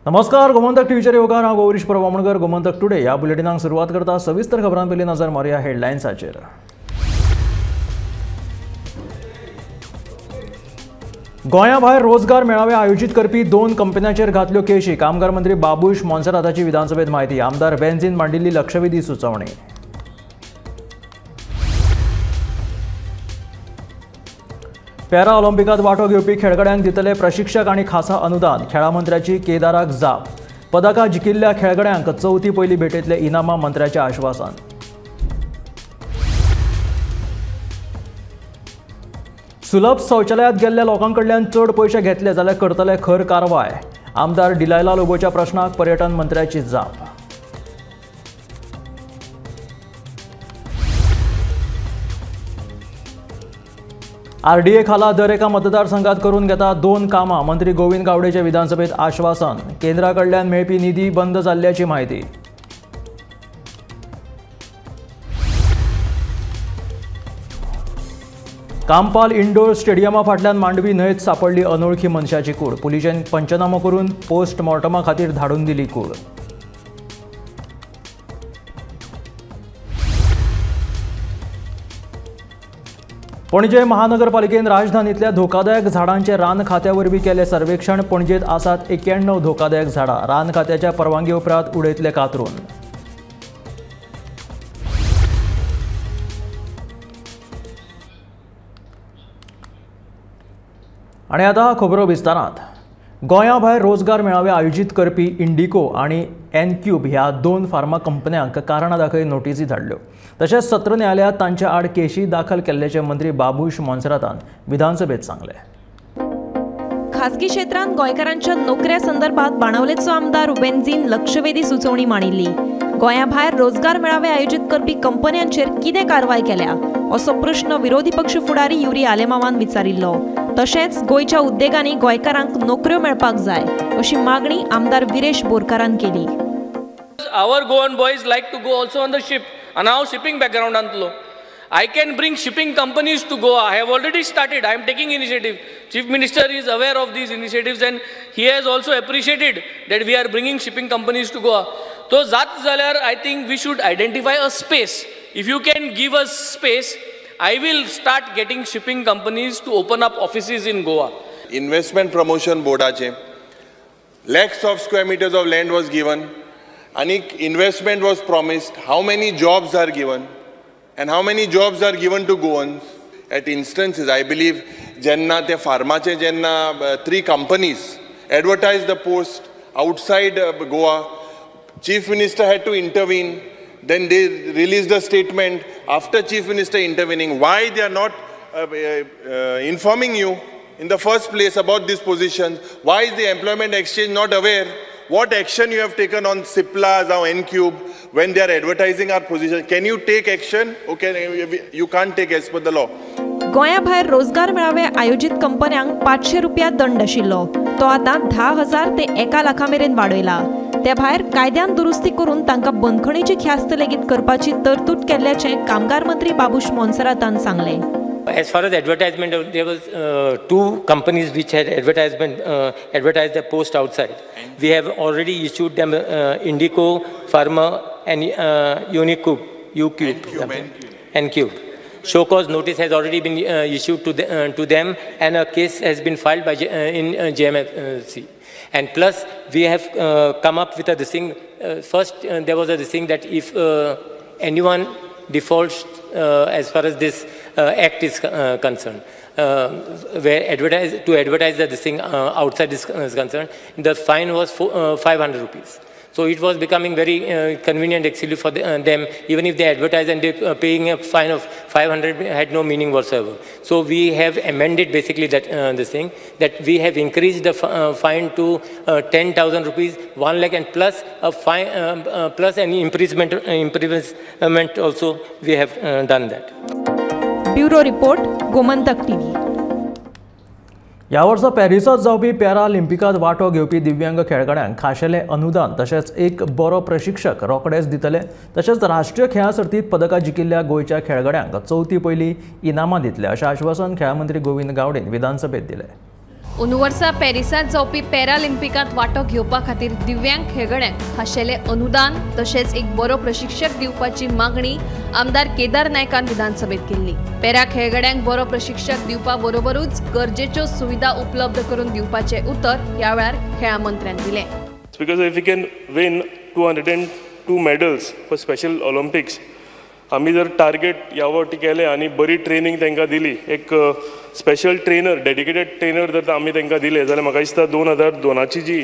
नमस्कार, गोमंतक टीव्हीचेर येवकार हांव गौरीश परवामणकर. गोमंतक टुडे ह्या बुलेटिनाक सुरवात करता. सविस्तर खबरां पयलीं नजर मारया हेडलायन्साचेर. गोंया भायर रोजगार मेळावे आयोजीत करपी 2 कंपन्यांचेर घातल्यो केशी. कामगार मंत्री बाबूश मोन्सेराताची विधानसभेत म्हायती. आमदार बेंझीन मांडिल्ली लक्षवेधी सुचोवणी. पॅरा ऑलिंपिकात वांटो घेवपी खेळगड्यांक दितले प्रशिक्षक आनी खासा अनुदान. खेळा मंत्र्याची केदाराक जाप. पदकां जिखिल्ल्या खेळगड्यांक चवथी पयली भेटयतले इनामां मंत्र्याचें आश्वासन. सुलभ शौचालयात गेल्ल्या लोकांकडल्यान चड पयशे घेतले जाल्यार करतले खर कारवाय. आमदार डिलायला लोबोच्या प्रश्नाक पर्यटन मंत्र्याची जाप. आरडीए खाला दर एका मतदारसंघात करून घेता 2 कामां. मंत्री गोविंद गावडेचे विधानसभेत आश्वासन. केंद्राकडल्यान मेळपी निधी बंद जाल्ल्याची म्हायती. कांपाल इंडोर स्टेडियमा फाटल्यान मांडवी न्हंयत सापडली अनोळखी मनशाची कूड. पुलिशेन पंचनामो करून पोस्टमॉर्टमा खातीर धाडून दिली कूड. पणजे महानगरपालिकेन राजधानीतल्या धोकादायक झाडांचे रान खात्या वरवीं केले सर्वेक्षण. पणजेत आसात 91 धोकादायक झाडां. रान खात्याच्या परवानगी उपरांत उडयतले कातरून. आनी आतां खबरो विस्तारांत. गोंया भायर रोजगार मेळावे आयोजीत करपी इंडिको आनी एनक्यूब ह्या 2 फार्मा कंपन्यांक कारणां दाखय नोटीसी धाडल्यो. तशेंच सत्र न्यायालयात तांचे आड केशी दाखल केल्ल्याचे मंत्री बाबूश मोन्सेरातान विधानसभेत सांगले. खासगी क्षेत्रांत गोंयकारांच्या नोकऱ्या संदर्भात बाणावलेचो आमदार बेंझीन लक्षवेधी सुचोवणी मांडिल्ली. गोंया भायर रोजगार मेळावे आयोजीत करपी कंपन्यांचेर कितें कारवाय केल्या असो प्रश्न विरोधी पक्ष फुडारी युरी आलेमावान विचारिल्लो. तशेंच गोंयच्या उद्देगांनी गोंयकारांक नोकऱ्यो मेळपाक जाय अशी मागणी आमदार विरेश बोरकारान केली. Our Goan boys like to go also on the ship, and now shipping background antlo. I can bring shipping companies to Goa. I have already started. I am taking initiative. Chief Minister is aware of these initiatives and he has also appreciated that we are bringing shipping companies to Goa. So zat zalyar I think we should identify a space. If you can give us space, I will start getting shipping companies to open up offices in Goa. Investment Promotion Boardache lakhs of square meters of land was given. Anik investment was promised. How many jobs are given and how many jobs are given to Goans? At instances, I believe jenna te farmache jenna 3 companies advertised the post outside Goa. Chief Minister had to intervene. Then they released a statement after Chief Minister intervening. Why they are not informing you in the first place about this position? Why is the Employment Exchange not aware? What action you have taken on Ciplas or N-Cube when they are advertising our position? Can you take action? Okay, you can't take as per the law. गोंया भायर रोजगार मेळावे आयोजित कंपन्यांक 500 रुपया दंड आशिल्लो. तो आतां 10,000 ते 1 लाखा मेरेन वाडयला. त्या भायर कायद्यान दुरुस्ती करून तांकां बंदखणीची ख्यास्त लेगीत करपाची तरतूद केल्ल्याचे कामगार मंत्री बाबूश मोन्सेरातान सांगले. As far as advertisement, there was 2 companies which had advertised the post outside. We have already issued them Indico, Pharma and Ucube. Show cause notice has already been issued to them and a case has been filed by in JMFC. And plus we have come up with this thing. First there was this thing that if anyone defaults as far as this act is concerned, where advertise that this thing outside is concerned, the fine was 500 rupees. So it was becoming very convenient actually for them. Even if they advertise and they paying a fine of 500 had no meaning whatsoever. So we have amended basically that this thing, that we have increased the fine to 10,000 rupees, 1 lakh, and plus a fine plus an imprisonment also we have done that. Bureau Report, Gomantak TV. ह्या वर्सा पॅरिसात जावपी para ऑलिंपिकात वांटो घेवपी दिव्यांग खेळगड्यांक खाशेले अनुदान तशेंच एक बरो प्रशिक्षक रोखडेच दितले. तशेंच राष्ट्रीय खेळां सर्तीत पदकां जिखिल्ल्या गोंयच्या खेळगड्यांक चवथी पयली इनामां दितले अशें आश्वासन खेळा मंत्री गोविंद गावडेन विधानसभेत दिलें. अंदू वर्सा पॅरिसात जावपी पॅरालिंपिकात वांटो घेवपा खातीर दिव्यांग खेळगड्यांक खाशेले अनुदान तशेंच एक बरो प्रशिक्षक दिवपाची मागणी आमदार केदार नायकान विधानसभेत केल्ली. पॅरा खेळगड्यांक बरो प्रशिक्षक दिवपा बरोबरूच गरजेच्यो सुविधा उपलब्ध करून दिवपाचे उतर ह्या वेळार खेळा मंत्र्यान दिलें. Because if we can win 202 medals for Special Olympics, आम्ही जर टार्गेट ह्या वाटी केले आणि बरी ट्रेनिंग तांकां दिली, एक स्पेशल ट्रेनर, डेडिकेटेड ट्रेनर जर आमी तांकां दिले जाल्यार म्हाका दिसता 2002ची जी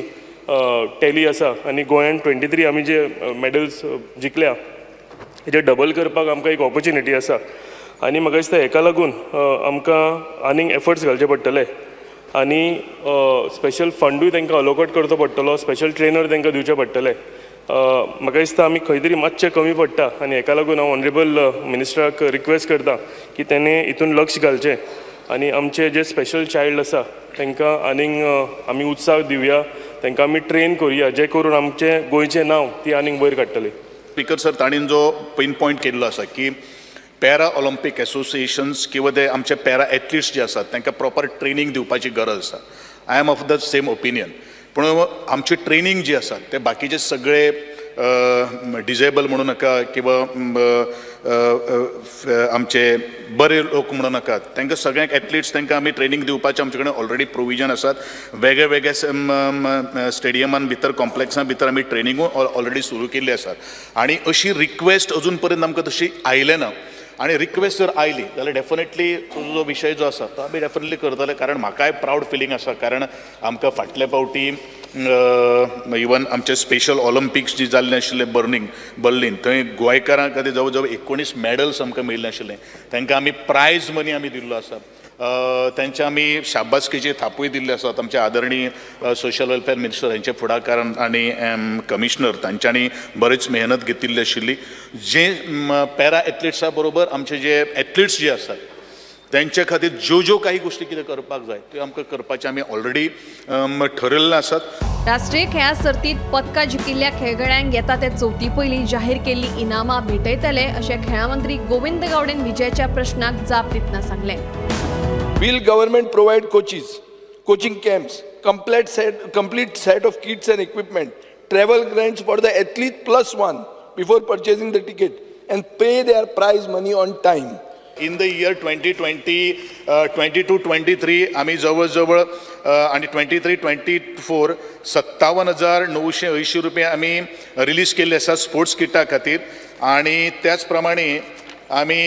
टॅली आसा आनी गोंयान 23 आमी जे मेडल्स जिखल्या हेजे डबल करपाक आमकां एक ऑपॉर्च्युनिटी आसा. आनी म्हाका दिसता हेका लागून आमकां आनीक एफर्ट्स घालचे पडटले आनी स्पेशल फंडूय तांकां अलोकेट करचो पडटलो, स्पेशल ट्रेनर तांकां दिवचे पडटले. म्हाका दिसता आमी खंय तरी मातशें कमी पडटा आनी हेका लागून हांव ऑनरेबल मिनिस्टराक रिक्वेस्ट करता की तेणें हितून लक्ष घालचें आनी आमचे जे स्पेशल चायल्ड आसा तांकां आनीक आमी उत्साह दिवया, तांकां आमी ट्रेन करुया, जे करून आमचें गोंयचें नांव ती आनीक वयर काडटली. स्पीकर सर, ताणीन जो पॉयंट केल्लो आसा की पॅरा ऑलिंपीक एसोसिएशन्स किंवा ते आमचे पॅरा एथलीट्स जे आसात तांकां प्रॉपर ट्रेनिंग दिवपाची गरज आसा. I am of the same opinion. पूण आमची ट्रेनिंग जी आसा ते बाकीचे सगळे डिजेबल म्हणू नका किंवा आमचे बरे लोक म्हणू नाकात, तांकां सगळ्यांक एथलीट्स तांकां आमी ट्रेनिंग दिवपाचें आमचे कडेन ऑलरेडी प्रोविजन आसात. वेगळे वेगळे स्टेडियमान भितर कॉम्प्लेक्सान भितर आमी ट्रेनिंगूय ऑलरेडी सुरू केल्ली आसात आनी अशी रिक्वेस्ट अजून पर्यंत आमकां तशी आयले ना. आणि रिक्वेस्ट जर आयली जाल्यार डेफिनेटली तुजो जो विशय जो आसा तो आमी डेफिनेटली करतले, कारण म्हाकाय प्रावड फिलींग आसा, कारण आमकां फाटल्या फावटी इवन आमचे स्पेशल ऑलिंपिक्स जी जाल्ले आशिल्ले बर्लिन थंय गोंयकारां खातीर जवळ जवळ 19 मेडल्स आमकां मेळिल्ले आशिल्ले. तांकां आमी प्रायज मनी आमी दिल्लो आसा, तांच्या आमी शाबासकेची थापूय दिल्ली आसात. आमचे आदरणीय सोशल वेलफेअर मिनिस्टर हांचे फुडाकारान आनी कमिशनर तांच्यांनी बरीच मेहनत घेतिल्ली आशिल्ली. जे पॅरा एथलीट्सा बरोबर आमचे जे एथलीट्स जे आसात त्यांच्या खातीर ज्यो काही गोष्टी कितें करपाक जाय त्यो आमकां करपाचें आमी ऑलरेडी ठरयल्लें आसात. राष्ट्रीय खेळा सर्तीत पदकां जिखिल्ल्या खेळगड्यांक येता ते चवथी पयलीं जाहीर केल्ली इनामां भेटयतले अशें खेळा मंत्री गोविंद गावडेन विजयाच्या प्रश्नाक जाप दितना सांगलें. Will government provide coaches, coaching camps, complete set of kits and equipment, travel grants for the athlete +1 before purchasing the ticket and pay their prize money on time? In the year 2022-23 आम्ही जवळ आणि 23-24 57,980 रुपये आम्ही release केले आसा sports किटा खातीर. आणि त्याच प्रमाणे आम्ही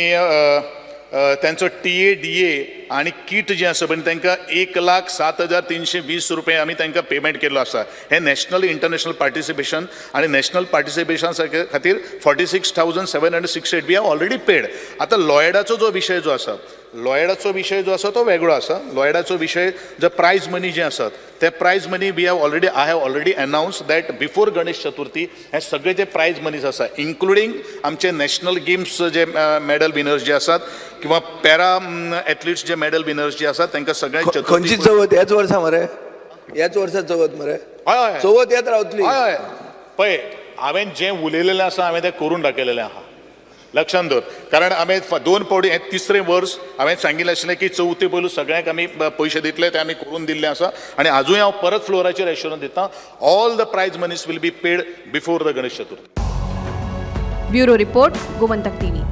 त्यांचं TADA आणि किट जे आसा पण तांकां 1,07,320 रुपये आमी तांकां पेमेंट केल्लो आसा. हे नॅशनल इंटरनॅशनल पार्टिसिपेशन आणि नॅशनल पार्टिसिपेशन खातीर 46,768 वी हॅव ऑलरेडी पेड. आतां लॉयडाचो जो विशय जो आसा तो वेगळो आसा. लॉयडाचो विशय जो प्रायज मनी जे आसात ते prize money I have already announce that before Ganesh Chaturthi हे सगळे जे प्रायज मनीज आसा इन्क्लुडींग आमचे नॅशनल गेम्स जे मेडल विनर्स जे आसात किंवा पॅरा एथलीट्स जे मेडल विनर्स जे आसात तांकां सगळ्यांक खंयची चवथ ह्याच वर्सा मरे, ह्याच वर्सा चवथ मरे, हय चवथ येत रावतली. हय पळय, हांवें जें उलयलेलें आसा हांवें तें करून दाखयलेलें आहा, लक्षांत दवर. कारण हांवें 2 फावटी हें 3रे वर्स हांवें सांगिल्लें आशिल्लें की चवथी पयलू सगळ्यांक आमी पयशे दितले ते आमी करून दिल्लें आसा आनी आजूय हांव परत फ्लोराचेर एश्युरन्स दितां all the prize moneys will be paid before the Ganesh Chaturthi. Bureau report, Gomantak TV.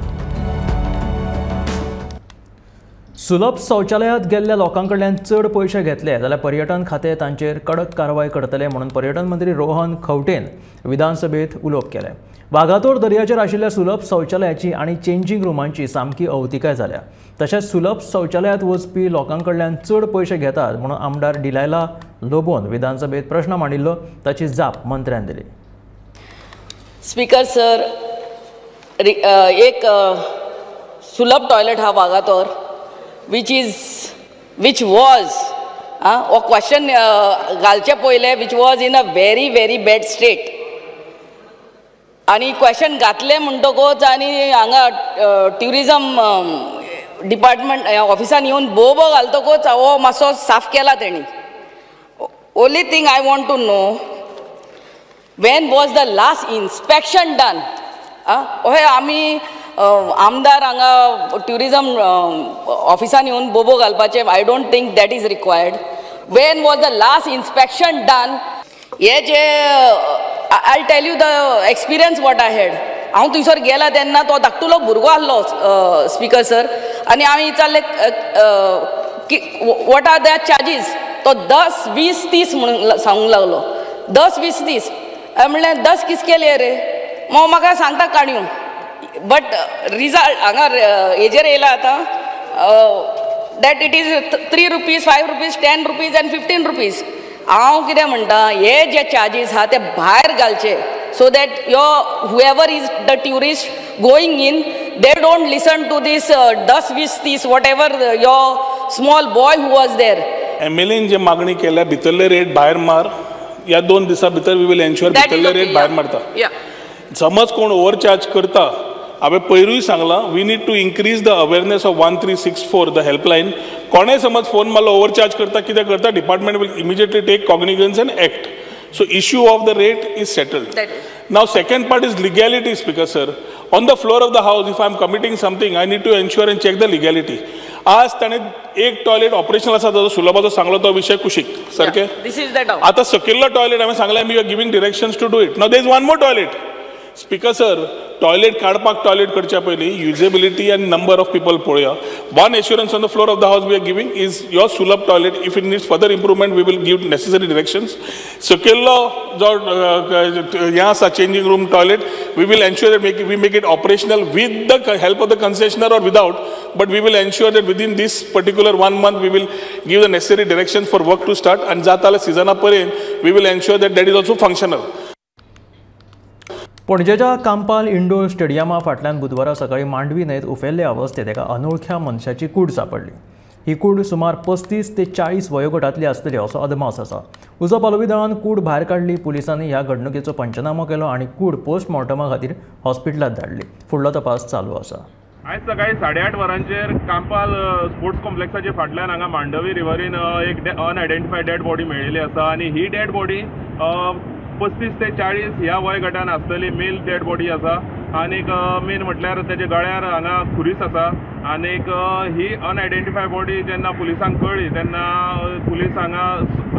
Sulabh शौचालयांत गेल्ल्या लोकांकडल्यान चड पयशे घेतले जाल्यार पर्यटन खातें तांचेर कडक कारवाय करतले म्हणून पर्यटन मंत्री रोहन खंवटेन विधानसभेत उलोवप केलें. वागातोर दर्याचेर आशिल्ल्या सुलभ शौचालयाची आनी चेंजिंग रुमांची सामकी अवतिकाय जाल्या. तशेंच सुलभ शौचालयांत वचपी लोकांकडल्यान चड पयशे घेतात म्हणून आमदार डिलायला लोबोन विधानसभेत प्रश्न मांडिल्लो, ताची जाप मंत्र्यान दिली. स्पीकर सर, एक सुलभ टॉयलेट हा वागातोर which was हो क्वेश्चन घालचे पयले which was in a very bad state. आणि क्वेश्चन घातले म्हणटकूच आनी हांगा ट्युरिजम डिपार्टमेंट ऑफिसान येवन भोव घालतकूच हो मातसो साफ केला तेणी. Only thing I want to know, when was the last inspection done? अहे आमी आमदार हांगा ट्युरिजम ऑफिसान येवन बोबो घालपाचे, I don't think that is required. when was the last inspection done? I'll tell you the experience what I had. हांव थंयसर गेला तेन्ना तो धाकटुलो भुरगो आसलो स्पीकर सर, आनी हांव विचारलें वॉट आर द चार्जीस. तो 10, 20, 30 म्हणून सांगूंक लागलो. 10, 20, 30. हांवें म्हणलें 10 किसके लिए रे? मग म्हाका सांगता काणयो. बट रिजल्ट हांगा हेजेर येयला आतां that it is 3 rupees, 5 rupees, 10 rupees and 15 rupees. हांव कितें म्हणटा, हे जे चार्जीस आहा ते भायर घालचे, so that whoever is the tourist going in, they don't listen to this 10, 20, 30 whatever your small boy who was there. MLAन जे मागणी केल्या भितरले रेट भायर मार, या 2 दिसा भितर वी विल एन्श्योर भितरले रेट भायर मारता. समज कोण ओव्हरचार्ज करता, हांवें पयरूय सांगलां, we need to increase the awareness of 1364 the helpline. कोणेय समज फोन मारलो ओव्हरचार्ज करता, कितें करता, department will immediately take cognizance and act. So issue of the rate is settled. Now second part is legality, Speaker sir. On the floor of the house, if I am committing something, I need to ensure and check the legality. आज ताणे एक toilet operational आसा ताजो सुलभाचो सांगलो तो विषय कुशीक सारके. आता सकयल्लो टॉयलेट हांवें सांगलें we are giving directions to do it. Now there is one more toilet. Speaker sir, toilet काडपाक टॉयलेट करच्या पयलीं usability and number of people पळोवया. One assurance on the floor of the house we are giving is your Sulabh toilet. If it needs further improvement we will give necessary directions. सकयल्लो जो हें आसा changing room toilet, we will ensure that we make it operational with the help of the concessionaire or without, but we will ensure that within this particular 1 month we will give the necessary directions for work to start, and जाताले सिजना पर्यंत we will ensure that that is also functional. पणजेच्या Campal indoor स्टेडियमा फाटल्यान बुधवारा सकाळी मांडवी न्हंयत उफेल्ल्या अवस्थेत एका अनोळख्या मनशाची कूड सापडली. ही कूड सुमार 35 ते 40 वयोगटांतली आसतली असो अदमास आसा. उजो पालवी दळान कूड भायर काडली. पुलिसांनी ह्या घडणुकेचो पंचनामो केलो आनी कूड पोस्टमॉर्टमा खातीर हॉस्पिटलांत धाडली. फुडलो तपास चालू आसा. आज सकाळी 8:30 वरांचेर कांपाल स्पोर्ट्स कॉम्प्लेक्साच्या फाटल्यान हांगा मांडवी रिव्हरीन एक अनआयडेंटिफायड डेड बॉडी मेळिल्ली आसा आनी ही डेड बॉडी 35 ते 40 ह्या वयगटान आसतली मेल डेड बॉडी आसा. आनीक मेन म्हटल्यार तेजे गळ्यार हांगा खुरीस आसा. आनीक ही अनआयडेंटिफायड बॉडी जेन्ना पुलिसांक कळ्ळी तेन्ना पुलीस हांगा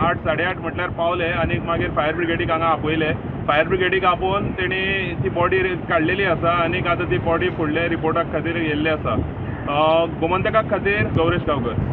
8, 8:30 म्हटल्यार पावले आनीक मागीर फायर ब्रिगेडीक हांगा आपयले. फायर ब्रिगेडीक आपोवन तेणी ती बॉडी काडलेली आसा आनीक आतां ती बॉडी फुडल्या रिपोर्टाक खातीर येयल्ली आसा. गोमंतकाक खातीर गौरेश गांवकर.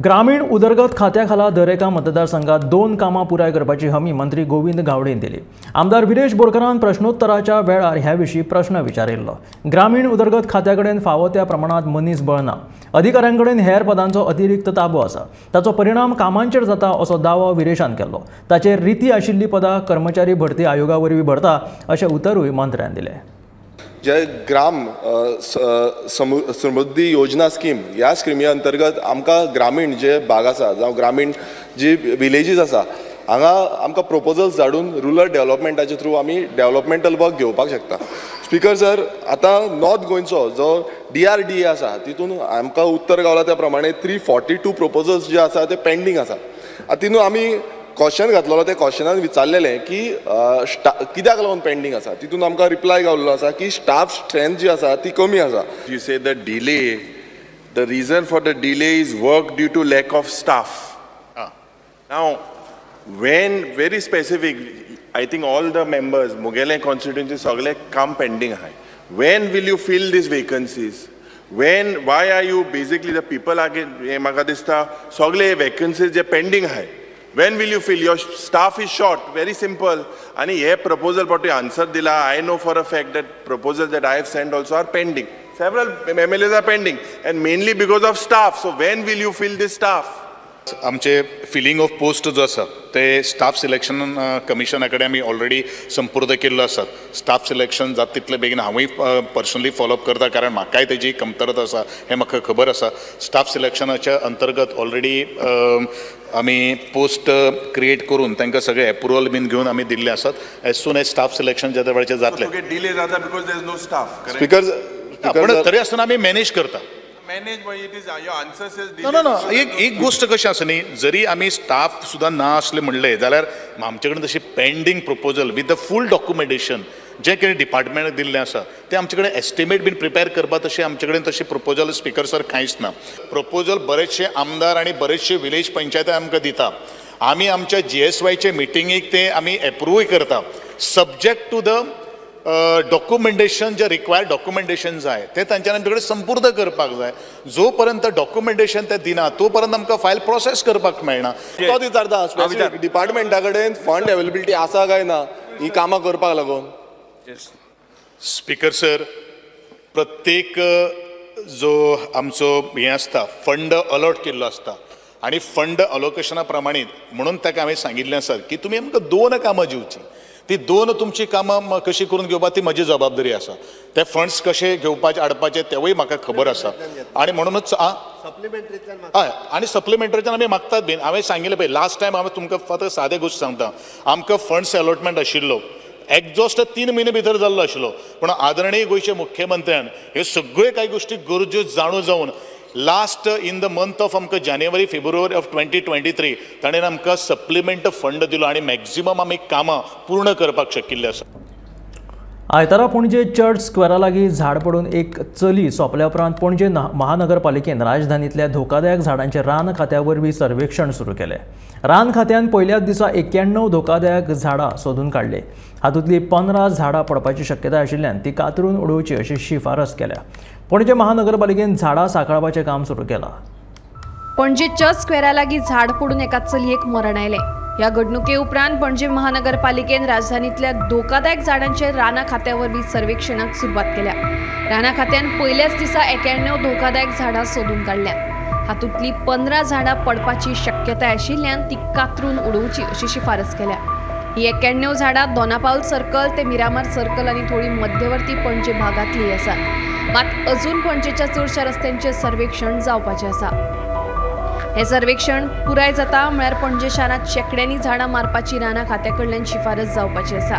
ग्रामीण उदरगत खात्या खाला दरेका मतदारसंघात 2 कामां पुराय करपाची हमी मंत्री गोविंद गावडेन दिली. आमदार विरेश बोरकारान प्रश्नोत्तराच्या वेळार ह्या विशीं प्रश्न विचारिल्लो. ग्रामीण उदरगत खात्या कडेन फावो त्या प्रमाणात मनीसबळ ना. अधिकाऱ्यां कडेन हेर पदांचो अतिरिक्त ताबो आसा. ताचो परिणाम कामांचेर जाता असो दावो विरेशान केलो. ताचेर रिती आशिल्ली पदां कर्मचारी भरती आयोगा वरवीं भरता अशें उतरूय मंत्र्यान दिलें. जे ग्राम समृद्धी योजना स्कीम ह्या स्किमी अंतर्गत आमकां ग्रामीण जे भाग आसा जावं ग्रामीण जी विलेजीस आसा हांगा आमकां प्रोपोजल्स धाडून रुरल डेव्हलपमेंटाचे थ्रू आमी डेव्हलपमेंटल वर्क घेवपाक शकता. स्पीकर सर, आतां नॉर्थ गोंयचो जो DRDA आसा तितून आमकां उत्तर गावला त्या प्रमाणे 342 प्रोपोजल्स जे आसा ते पेंडींग आसा. तितून आमी क्वेश्चन घातलेलो, ते क्वेश्चनान विचारलेलें की कित्याक लागून पेंडींग आसा. तितून आमकां रिप्लाय गावल्लो आसा की स्टाफ स्ट्रेंथ जी आसा ती कमी आसा. You say the delay, the reason for the delay is work due to lack of staff. Now, when very specific, I think all the members, Mugale constituency, सगळे काम pending आहे. When will you fill these vacancies? Why are you basically the people are म्हाका दिसता सगळे vacancies जे pending आहे. When will you fill? Your staff is short. Very simple. And ये proposal but you answer dila. I know for a fact that proposals that I have sent also are pending. Several MLAs are pending, and mainly because of staff. So when will you fill this staff? आमचे feeling of post जो आसा ते staff selection कमिशना कडेन आमी already संपूर्ण केल्लो आसा. Staff selection जाता तितले बेगीन हांवूय पर्सनली फॉलोअप करता, कारण म्हाकाय तेजी कमतरता आसा हें म्हाका खबर आसा. स्टाफ सिलेक्शनाच्या अंतर्गत ऑलरेडी आमी पोस्ट क्रिएट करून तांकां सगळे एप्रुवल बीन घेवन आमी दिल्ले आसात. As soon as staff selection ज्या वेळाचेर जातलें. डिले जाता because there is no staff. Speaker, पण तरी आसतना आमी मॅनेज करता. एक गोष्ट कशी आसा न्ही, जरी आमी स्टाफ सुद्दां ना आसले म्हणले जाल्यार आमचे कडेन तशी pending proposal with the fool documentation जे कितें डिपार्टमेंट दिल्लें आसा ते आमचे कडेन एस्टिमेट बीन प्रिपेर करपा तशें आमचे कडेन तशें प्रपोजल स्पीकर सर कांयच ना. प्रपोजल बरेचशे आमदार आनी बरेचशे विलेज पंचायती आमकां दिता. आमी आमच्या GSYचे मिटिंगेक ते आमी एप्रूवय करता सब्जेक्ट टू द डॉक्युमेंटेशन जे रिक्वायर्ड डॉक्युमेंटेशन जाय ते तांच्यानी आमचे कडेन संपूर्ण करपाक जाय. जो पर्यंत डॉक्युमेंटेशन ते दिना तो पर्यंत आमकां फायल प्रोसेस करपाक मेळना. तो विचारता स्पेसिफीक डिपार्टमेंटा कडेन फंड अवेलेबिलिटी आसा काय ना ही कामां करपाक लागून. स्पीकर सर, प्रत्येक जो आमचो हे आसता फंड अलॉट केल्लो आसता आनी फंड अलोकेशना प्रमाणे म्हणून ताका हांवें सांगिल्लें आसा की तुमी आमकां 2 कामां दिवची. ती 2 तुमची कामां कशी करून घेवपाक ती म्हजी जबाबदारी आसा. ते फंड्स कशे घेवपाचे हाडपाचे तेवूय म्हाका खबर आसा आनी म्हणूनच हय आनी सप्लिमेंटरीच्यान आमी मागतात बीन. हांवें सांगिल्लें पळय लास्ट टायम हांवें तुमकां फक्त सादे गोश्ट सांगता. आमकां फंड्स अलॉटमेंट आशिल्लो एक्झॉस्ट 3 म्हयने भितर जाल्लो आशिल्लो पूण आदरणीय गोंयचे मुख्यमंत्र्यान ह्यो सगळ्यो कांय गोश्टी गरज्यो जाणून जावन last in the month of आमकां जानेवारी फेब्रुवारी ऑफ 2023 ताणें आमकां सप्लिमेंट फंड दिलो आनी मॅक्झिमम आमी कामां पूर्ण करपाक शिकिल्ले आसा. आयतारा पणजे चर्च स्क्वेरा लागीं झाड पडून एक चली सोंपल्या उपरांत पणजे महानगरपालिकेन राजधानींतल्या धोकादायक झाडांचे रान खात्या वरवीं सर्वेक्षण सुरू केलें. रान खात्यान पयल्याच दिसा 91 धोकादायक झाडां सोदून काडली. हातूंतली 15 झाडां पडपाची शक्यताय आशिल्ल्यान ती कातरून उडोवची अशी शिफारस केल्या. पणजे महानगरपालिकेन झाडां सांखळपाचें काम सुरू केलां. पणजे चर्च स्क्वेरा लागीं झाड पडून एका चलयेक मरण आयलें. ह्या घडणुके उपरांत पणजे महानगरपालिकेन राजधानींतल्या धोकादायक झाडांचे राना खात्या वरवीं सर्वेक्षणाक सुरवात केल्या. राना खात्यान पयल्याच दिसा 91 धोकादायक झाडां सोदून काडल्यात. हातूंतली 15 झाडां पडपाची शक्यताय आशिल्ल्यान ती कातरून उडोवची अशी शिफारस केल्या. ही 91 झाडां दोनापावल सर्कल ते मिरामार सर्कल आनी थोडी मध्यवर्ती पणजे भागांतली आसा. मात अजून पणजेच्या चडशा रस्त्यांचे सर्वेक्षण जावपाचें आसा. हे सर्वेक्षण पुराय जाता म्हळ्यार पणजे शारांत शेकड्यांनी झाडां मारपाची राना खात्या कडल्यान शिफारस जावपाची आसा.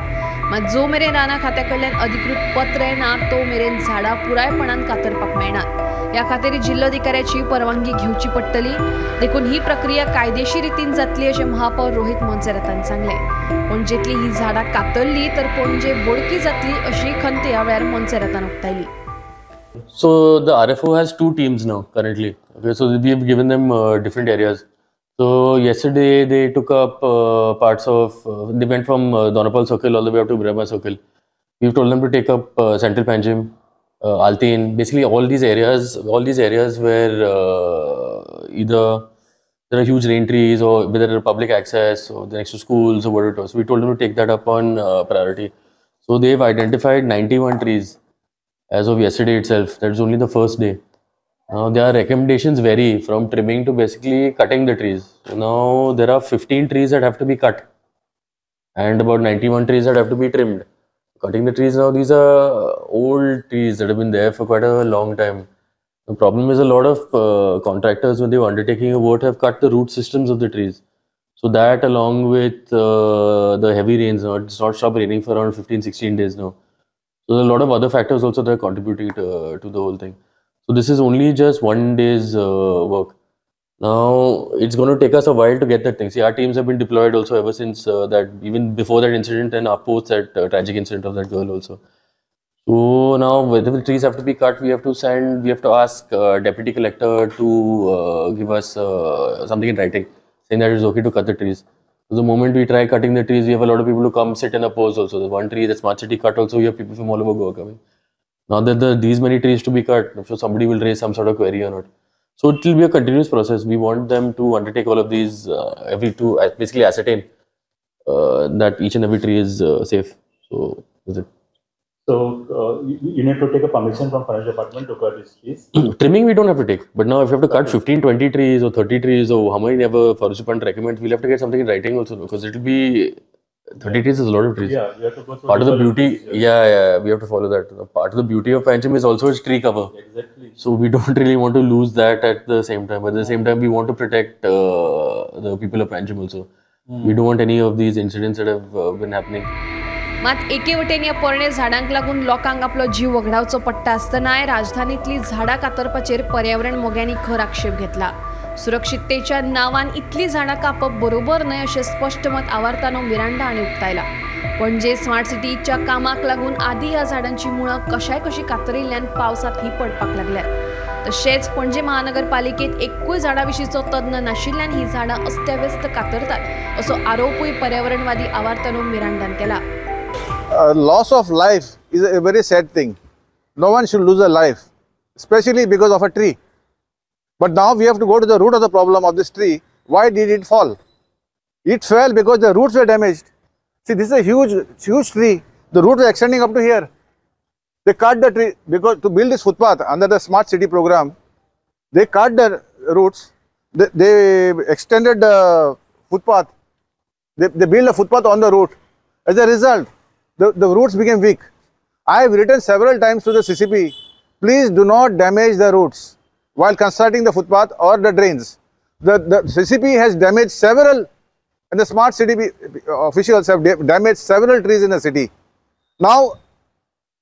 मात जो मेरेन राना खात्या कडल्यान अधिकृत पत्र येना तो मेरेन झाडां पुरायपणान कातरपाक मेळनात. ह्या खातीर जिल्लोधिकाऱ्याची परवानगी घेवची पडटली. देखून ही प्रक्रिया कायदेशीर रितीन जातली अशें महापौर रोहित मोन्सेरातान सांगलें. पणजेंतली ही झाडां कातरली तर पणजे बोडकी जातली अशी खंत ह्या वेळार मोन्सेरातान उक्तायली. So the RFO has 2 teams now currently. Okay, so we have given them different areas. So yesterday they took up parts of. They went from Donapal Circle all the way up to Miramar Circle. We've told them to take up Central Panjim, Altin, basically all these areas where either there are huge rain trees or whether there are public access or next to schools or whatever it was. So we told them to take that up on priority. So they've identified 91 trees. As of yesterday itself, that's only the first day. Now their recommendations vary from trimming to basically cutting the trees. So now there are 15 trees that have to be cut and about 91 trees that have to be trimmed. Cutting the trees now, these are old trees that have been there for quite a long time. The problem is a lot of contractors when they were undertaking a work have cut the root systems of the trees. So that along with the heavy rains, now it's not stopped raining for around 15-16 days now. So there are a lot of other factors also that are contributing to the whole thing. So this is only just 1 day's work. Now it's going to take us a while to get that thing. See, our teams have been deployed also ever since that, even before that incident and post that tragic incident of that girl also. So now whether the trees have to be cut, we have to ask Deputy Collector to give us something in writing saying that it's okay to cut the trees. So the moment we try cutting the trees, we have a lot of people who come sit and oppose also. The one tree that Smart City cut also, we have people from all over Goa coming. Now that these many trees to be cut, I'm sure somebody will raise some sort of query or not. So it will be a continuous process. We want them to undertake all of these basically ascertain that each and every tree is safe. So that's it. So you need to take a permission from Forest Department to cut these trees? Trimming we don't have to take, but now if you have to cut 15, 20 trees or 30 trees or how many ever Forest Department recommends, we'll have to get something in writing also because it will be 30 trees is a lot of trees. Yeah, you have to go through part of the beauty. Yeah, we have to follow that. Part of the beauty of Panjim is also its tree cover. Exactly. So we don't really want to lose that at the same time. But at the same time, we want to protect the people of Panjim also. We don't want any of these incidents that have been happening. मात एके वटेन ह्या पोरण्या झाडांक लागून लोकांक आपलो जीव वगडावचो पडटा आसतनाय राजधानींतली झाडां कातरपाचेर पर्यावरण मोग्यांनी खर आक्षेप घेतला. सुरक्षिततेच्या नांवान इतली झाडां कापप बरोबर न्हय अशें स्पश्ट मत आवारतानो मिरांडा हांणी उक्तायला. पणजे स्मार्ट सिटीच्या कामाक लागून आदी ह्या झाडांची मुळां कशी कातरिल्ल्यान पावसांत ही पडपाक लागल्यात। तशेंच पणजे महानगरपालिकेत एकूय झाडां विशींचो तज्ञ नाशिल्ल्यान ही झाडां अस्त्यव्यस्त कातरतात असो आरोपूय पर्यावरणवादी आवारतनो मिरांडान केला। Loss of life is a very sad thing. No one should lose a life, especially because of a tree. But now we have to go to the root of the problem of this tree. Why did it fall? It fell because the roots were damaged. See, this is a huge tree. The roots are extending up to here. They cut the tree because to build this footpath under the smart city program. They cut the roots. They extended the footpath. They built a footpath on the root. As a result, the roots became weak. I have written several times to the CCP, please do not damage the roots while constructing the footpath or the drains. The CCP has damaged several, and the smart city officials have damaged several trees in the city. Now,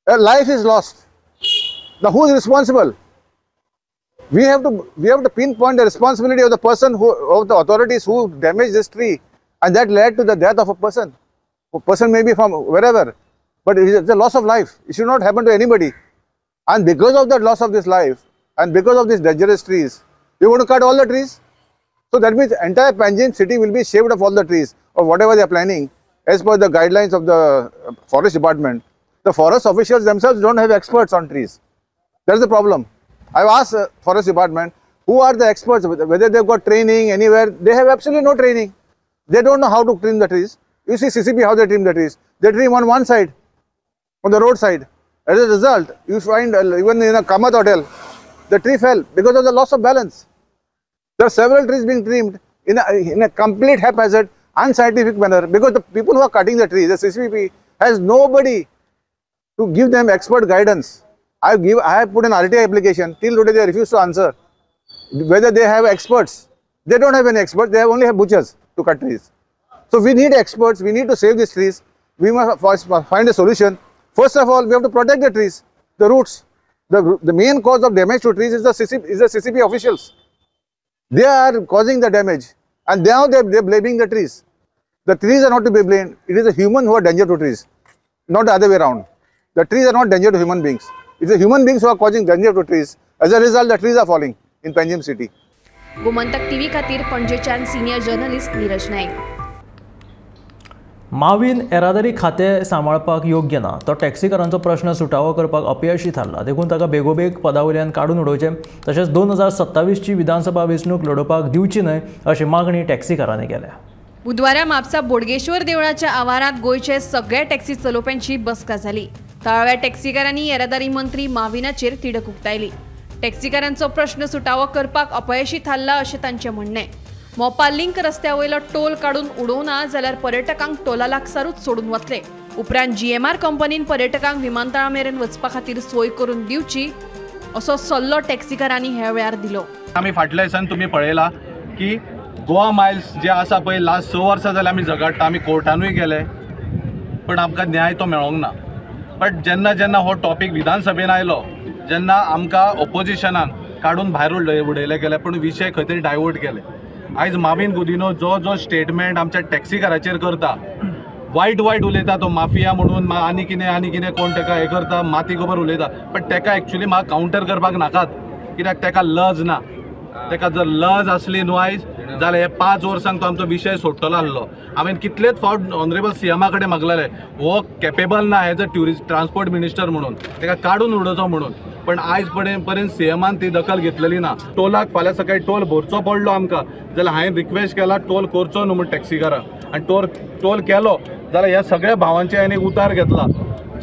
a life is lost. Now, who is responsible? We have to pinpoint the responsibility of the person of the authorities who damaged this tree, and that led to the death of a person. A person may be from wherever, but it's a loss of life. It should not happen to anybody. And because of the loss of this life, and because of these dangerous trees, they want to cut all the trees. So that means entire Panjim city will be shaved of all the trees or whatever they are planning as per the guidelines of the forest department. The forest officials themselves don't have experts on trees. That's the problem. I've asked the forest department, who are the experts, whether they've got training anywhere. They have absolutely no training. They don't know how to trim the trees. You see CCP how they trim the trees. They trim on one side, on the road side. As a result, you find even in a Kamat hotel, the tree fell because of the loss of balance. There are several trees being trimmed in a complete haphazard, unscientific manner because the people who are cutting the trees, the CCP has nobody to give them expert guidance. I have put an RTI application. Till today they refuse to answer whether they have experts. They don't have any experts. They only have butchers to cut trees. So we need experts. We need to save these trees. We must find a solution. First of all, we have to protect the trees, the roots. The main cause of damage to trees is the CCP officials. They are causing the damage, and now they're blaming the trees. The trees are not to be blamed. It is the human who are danger to trees, not the other way around. The trees are not danger to human beings. It's the human beings who are causing danger to trees. As a result, the trees are falling in Panjim city. Gomantak TV खातीर पणजेच्यान senior journalist Neeraj Naik. Mauvin येरादारी खातें सांबाळपाक योग्य ना तो टॅक्सीकारांचो प्रश्न सुटावो करपाक अपयशी थारला देखून ताका बेगोबेग पदावयल्यान काडून उडोवचें तशेंच 2027 ची विधानसभा वेंचणूक लडोवपाक दिवची न्हय अशी मागणी टॅक्सीकारांनी केल्या। बुधवारा म्हापसा बोडगेश्वर देवळाच्या आवारांत गोंयचे सगळे टॅक्सी चलोवप्यांची बसका जाली। थळाव्या टॅक्सीकारांनी येरादारी मंत्री माविनाचेर तिडक उक्तायली। टॅक्सीकारांचो प्रश्न सुटावो करपाक अपयशी थारला अशें तांचें म्हणणें। मोपा लिंक रस्त्या वयलो टोल काडून उडोवना जाल्यार पर्यटकांक टोला लागसारूच सोडून वतले। उपरांत GMR कंपनीन पर्यटकांक विमानतळा मेरेन वचपा खातीर सोय करून दिवची असो सल्लो टॅक्सीकारांनी ह्या वेळार दिलो। आमी फाटल्या दिसांनी तुमी पळयला की गोवा मायल्स जे आसा पळय लास्ट 6 वर्सां जाल्यार आमी झगडटा, आमी कोर्टानूय गेले पण आमकां न्याय तो मेळोंक ना। बट जेन्ना हो टॉपीक विधानसभेन आयलो, जेन्ना आमकां ऑपोजिशनान काडून भायर उडयले गेले पण विशय खंय तरी डायवर्ट केले। आयज माविन गुदिनो जो स्टेटमेंट आमच्या टॅक्सीकाराचेर करता, वायट उलयता तो माफिया म्हणून आनी कितें कोण ताका हे करता माती खबर उलयता, बट ताका एक्चुअली म्हाका कावंटर करपाक नाकात कित्याक ताका लज ना। ताका जर लज आसली न्हू आयज जाल्यार हे 5 वर्सांक तो आमचो विशय सोडटलो आसलो। हांवें कितलेच फावट ऑनरेबल CMा कडेन मागलेले हो कॅपेबल ना एज अ ट्रान्सपोर्ट मिनिस्टर म्हणून, ताका काडून उडोवचो म्हणून, पण आयज पर्यंत CMान ती दखल घेतलेली ना। टोलाक फाल्यां सकाळी टोल भरचो पडलो आमकां जाल्यार हांवें रिक्वेस्ट केला टोल करचो न्हू म्हणून टॅक्सीकारांक, आनी टोल केलो जाल्यार ह्या सगळ्या भावांचे हांवें एक उतार घेतला।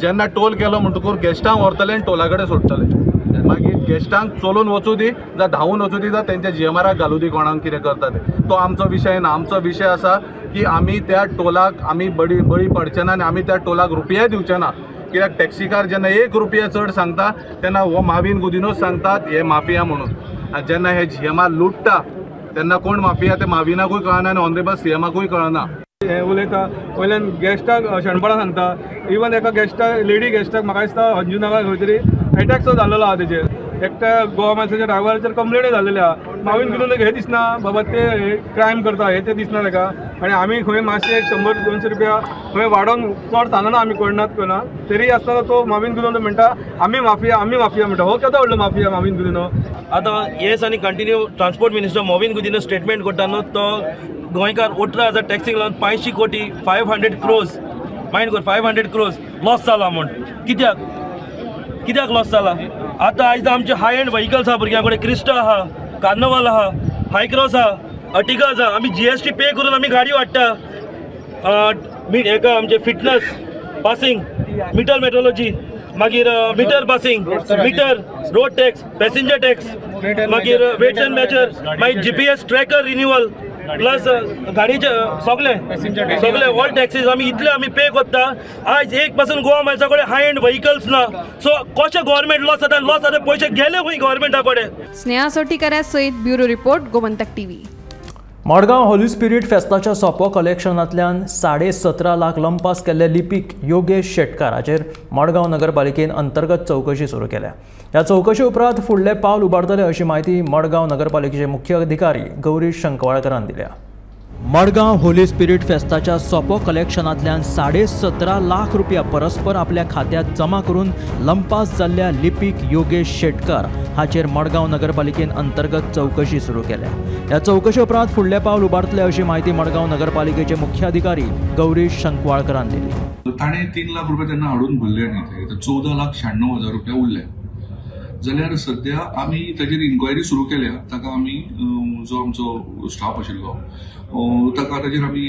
जेन्ना टोल केलो म्हणटकूच गेस्टांक व्हरतले आनी टोला कडेन सोडटले। मागीर गेस्टांक चलून वचूं दी जावं धांवून वचूं दी जावं तेंच्या GMRाक घालूं दी कोणाक कितें करता ते, तो आमचो विशय ना। आमचो विशय आसा की आमी त्या टोलाक आमी बळी पडचे ना आनी आमी त्या टोलाक रुपया दिवचे ना। कित्याक टॅक्सीकार जेन्ना 1 रुपया चड सांगता तेन्ना हो माविन गुदिनोच सांगतात हे माफिया म्हणून, आनी जेन्ना हे GMR लुटता तेन्ना कोण माफिया ते माविनाकूय कळना आनी ऑनरेबल CMाकूय कळना। हे उलयता वयल्यान गेस्टाक शणपणां सांगता, इवन एका लेडी गेस्टाक म्हाका दिसता अंजुनाका खंय तरी एटॅक जाल्लो आहा तेजेर। एकट्या गोवा मायल्साच्या ड्रायव्हराचेर कंप्लेंट जाल्लेली आहा. मावीन गुदिनो हे दिसना बाबा ते क्रायम करता हे ते दिसना ताका. आनी आमी खंय मातशे 100-200 रुपया खंय वाडोवन चड सांगना आमी कोणा तरी आसतना तो मावीन गुदिनो म्हणटा आमी माफिया म्हणटा. हो केदो व्हडलो माफिया मावीन गुदिनो. आतां येस आनी continue transport minister मोविन Gudino statement करता न्हू तो गोंयकार 18,000 टॅक्सीक लावन 500 कोटी 500 crores मायंड कर 500 crores लॉस जाला म्हण. कित्याक लॉस जाला? आतां आयज आमचे हाय एंड व्हेकल्स आहा भुरग्यां कडेन क्रिस्टा आहा, कार्नवाल आहा, हायक्रॉस आहा, अर्टिगाज आहा. आमी GST पे करून आमी गाडी वाडटा. हेका आमचे फिटनेस पासिंग, मिटर मेट्रोलॉजी, मागीर meter passing, meter road tax, passenger tax, मागीर वेट्स एंड मेजर, मागीर GPS ट्रॅकर रिन्यूअल प्लस गाडीचे सगळे ऑल टॅक्सीस आमी इतले आमी पे करता. आयज 1% गोवा मायल्सा कडेन हाय एंड व्हेकल्स ना. सो कशें गव्हर्मेंट लॉस जाता पयशे गेले खंय गव्हर्मेंटा कडेन. स्नेहा सोटीकरा सयत bureau report Gomantak TV. Madgaon holy spirit फेस्ताच्या सोपो कलेक्शनांतल्यान 17.5 लाख लंपास केल्ले लिपीक योगेश शेटकार हाचेर मडगांव नगरपालिकेन अंतर्गत चौकशी सुरू केल्या. ह्या चौकशी उपरांत फुडले पावल उबारतले अशी माहिती मडगांव नगरपालिकेचे मुख्य अधिकारी गौरीश शंकवाळकरान दिल्या. मडगांव होली स्पिरीट फेस्ताच्या सोपो कलेक्शनांतल्यान 17.5 लाख रुपया परस्पर आपल्या खात्यात जमा करून लंपास जाल्ल्या लिपीक योगेश शेटकार हाचेर मडगांव नगरपालिकेन अंतर्गत चौकशी सुरू केल्या. ह्या चौकशी उपरांत फुडले पावल उबारतले अशी माहिती मडगांव नगरपालिकेचे मुख्य अधिकारी गौरीश शंकवाळकरान दिली. ताणें 3 लाख रुपया तेन्ना हाडून भरले न्ही ते 14,96,000 रुपया उरले. जाल्यार सद्या आमी ताजेर इन्क्वायरी सुरू केल्या. ताका आमी जो आमचो स्टाफ आशिल्लो ताका ताजेर आमी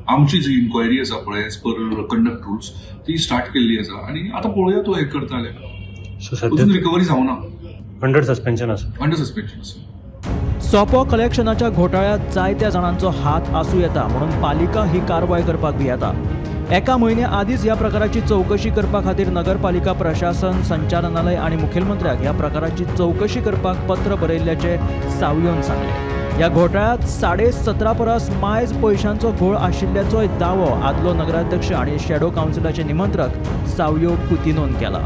आमची जी इन्क्वायरी आसा पळय एज पर कंडक्ट रुल्स ती स्टार्ट केल्ली आसा आनी आतां पळोवया तो हें करताले. अजून रिकवरी जावना. अंडर सस्पेन्शन आसा. सोपो कलेक्शनाच्या घोटाळ्यात जायत्या जाणांचो हात आसूं येता म्हणून पालिका ही कारवाय करपाक भियेता. एका म्हयन्या आदींच ह्या प्रकाराची चौकशी करपा खातीर नगरपालिका प्रशासन संचालनालय आनी मुखेलमंत्र्याक ह्या प्रकाराची चौकशी करपाक पत्र बरयल्ल्याचे सावयोन सांगले. ह्या घोटाळ्यात 17.5 परस मायज पयशांचो घोळ आशिल्ल्याचोय दावो आदलो नगराध्यक्ष आनी शॅडो कावन्सिलाचे निमंत्रक सावयो कुतिनोन केला.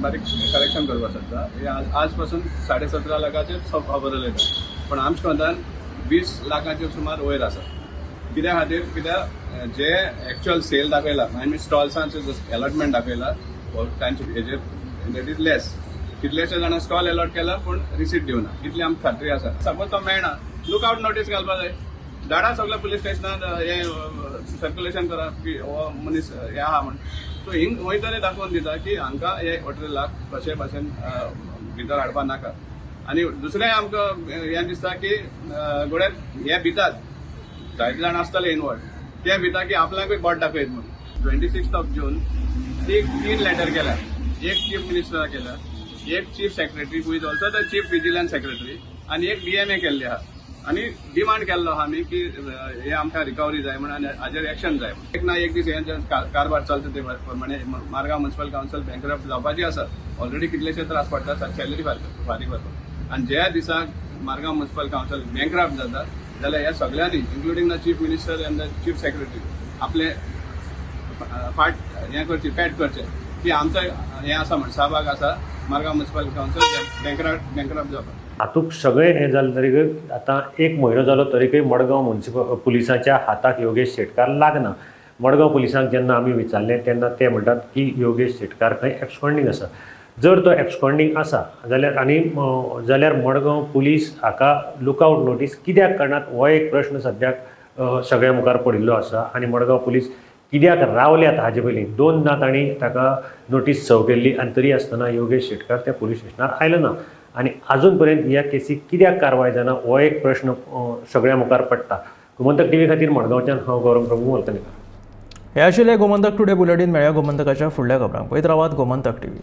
बारीक कलेक्शन करपाक शकता. हे आज पासून 17.5 लाखाचेर खबर येता पण आमच्या कोंतान 20 लाखाचेर सुमार वयर आसा. कित्या खातीर कित्याक जे एक्चुअल सेल दाखयला आनी स्टॉल्सांचे अलॉटमेंट दाखयला तांचे हेजेर दॅट इज लेस. कितलेशे जाणां स्टॉल अलॉट केला पूण रिसीट दिवना इतली आमकां खात्री आसा. सपोज तो मेळना लुकआउट नोटीस घालपाक जाय. धाडा सगळ्या पुलीस स्टेशनांत हे सर्क्युलेशन करा की हो मनीस हे आहा म्हण. सो हिंग वयतले दाखोवन दिता की हांकां हे 18 कशे भाशेन भितर हाडपा नाका. आनी दुसरें आमकां हें दिसता की गोड्यात हे भितात जायते जाण आसतले इनवॉल्ड ते भिता की आपल्याकूय बोट दाखयत म्हणून. 26 जून 3 लेटर केल्या. एक चीफ मिनिस्टरा केल्या, एक chief secretary who is also the chief vigilance secretary आनी एक DMA केल्ली आहा. आनी डिमांड केल्लो आहा आमी की हे आमकां रिकवरी जाय म्हणून आनी हाजेर एक्शन जाय. एक ना एक दीस हे कारभार चलता ते प्रमाणे मारगांव म्युनिसिपल कावन्सिल बँकरप्ट जावपाची आसा. ऑलरेडी कितलेशे त्रास पडटा सॅलरी फारीक करपाक. आनी ज्या दिसाक मारगांव म्युनिसिपल कावन्सिल बँकरप्ट जाता जाल्यार ह्या सगळ्यांनी including the chief minister end the chief secretary आपले पार्ट हें करचे पॅट करचे की आमचो हें आसा म्हण सहभाग आसा मारगांव म्युनिसिपल कावन्सिल बँकरप्ट जावपाक. हातूंत सगळें हें जालें तरीकय आतां 1 म्हयनो जालो तरीकय मडगांव म्युनिसिपल पुलिसाच्या हाताक योगेश शेटकार लागना. मडगांव पुलिसांक जेन्ना आमी विचारलें तेन्ना ते म्हणटात की योगेश शेटकार खंय एब्सकॉन्डिंग आसा. जर तो एब्सकॉन्डिंग आसा जाल्यार मडगांव पुलीस हाका लुकआउट नोटीस कित्याक काडनात हो एक प्रश्न सद्याक सगळ्या मुखार पडिल्लो आसा. आनी मडगांव पुलीस कित्याक रावल्यात हाजे पयलीं 2दा तांणी ताका नोटीस सर्व केल्ली आनी तरी आसतना योगेश शेटकार त्या पुलीस स्टेशनार आयलो ना. आनी आजून पर्यंत ह्या केसीक कित्याक कारवाय जाना हो एक प्रश्न सगळ्या मुखार पडटा. गोमंतक TV खातीर मडगांवच्यान हांव गौरव प्रभू वळखणेकर. हे आशिल्ले गोमंतक टुडे बुलेटीन. मेळया गोमंतकाच्या फुडल्या खबरांक. पळयत रावात गोमंतक TV.